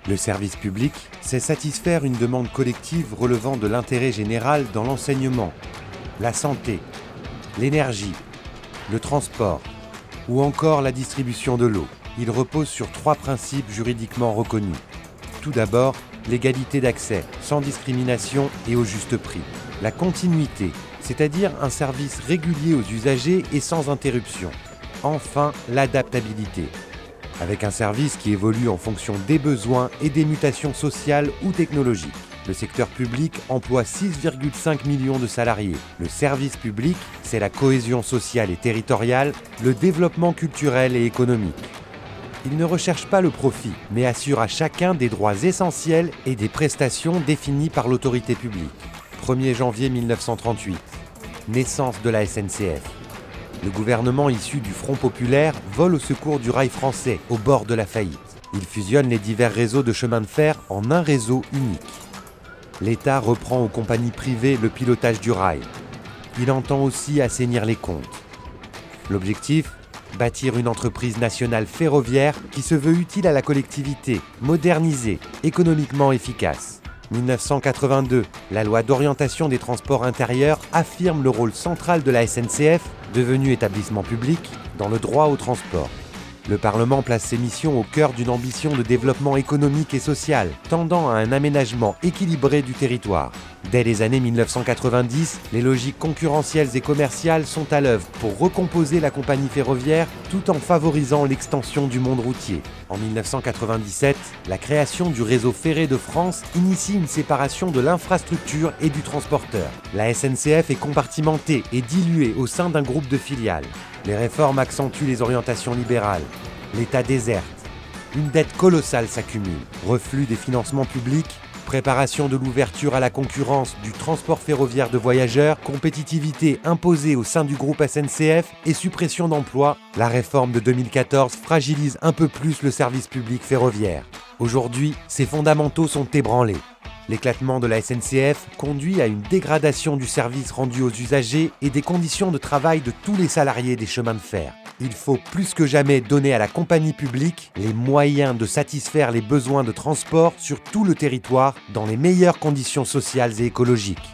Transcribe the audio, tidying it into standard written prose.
Le service public, c'est satisfaire une demande collective relevant de l'intérêt général dans l'enseignement, la santé, l'énergie, le transport ou encore la distribution de l'eau. Il repose sur 3 principes juridiquement reconnus. Tout d'abord, l'égalité d'accès, sans discrimination et au juste prix. La continuité, c'est-à-dire un service régulier aux usagers et sans interruption. Enfin, l'adaptabilité, avec un service qui évolue en fonction des besoins et des mutations sociales ou technologiques. Le secteur public emploie 6,5 millions de salariés. Le service public, c'est la cohésion sociale et territoriale, le développement culturel et économique. Il ne recherche pas le profit, mais assure à chacun des droits essentiels et des prestations définies par l'autorité publique. 1er janvier 1938, naissance de la SNCF. Le gouvernement issu du Front populaire vole au secours du rail français, au bord de la faillite. Il fusionne les divers réseaux de chemin de fer en un réseau unique. L'État reprend aux compagnies privées le pilotage du rail. Il entend aussi assainir les comptes. L'objectif ? Bâtir une entreprise nationale ferroviaire qui se veut utile à la collectivité, modernisée, économiquement efficace. 1982, la loi d'orientation des transports intérieurs affirme le rôle central de la SNCF, devenue établissement public, dans le droit au transport. Le Parlement place ses missions au cœur d'une ambition de développement économique et social, tendant à un aménagement équilibré du territoire. Dès les années 1990, les logiques concurrentielles et commerciales sont à l'œuvre pour recomposer la compagnie ferroviaire tout en favorisant l'extension du monde routier. En 1997, la création du réseau ferré de France initie une séparation de l'infrastructure et du transporteur. La SNCF est compartimentée et diluée au sein d'un groupe de filiales. Les réformes accentuent les orientations libérales. L'État déserte. Une dette colossale s'accumule. Reflux des financements publics, préparation de l'ouverture à la concurrence du transport ferroviaire de voyageurs, compétitivité imposée au sein du groupe SNCF et suppression d'emplois, la réforme de 2014 fragilise un peu plus le service public ferroviaire. Aujourd'hui, ses fondamentaux sont ébranlés. L'éclatement de la SNCF conduit à une dégradation du service rendu aux usagers et des conditions de travail de tous les salariés des chemins de fer. Il faut plus que jamais donner à la compagnie publique les moyens de satisfaire les besoins de transport sur tout le territoire dans les meilleures conditions sociales et écologiques.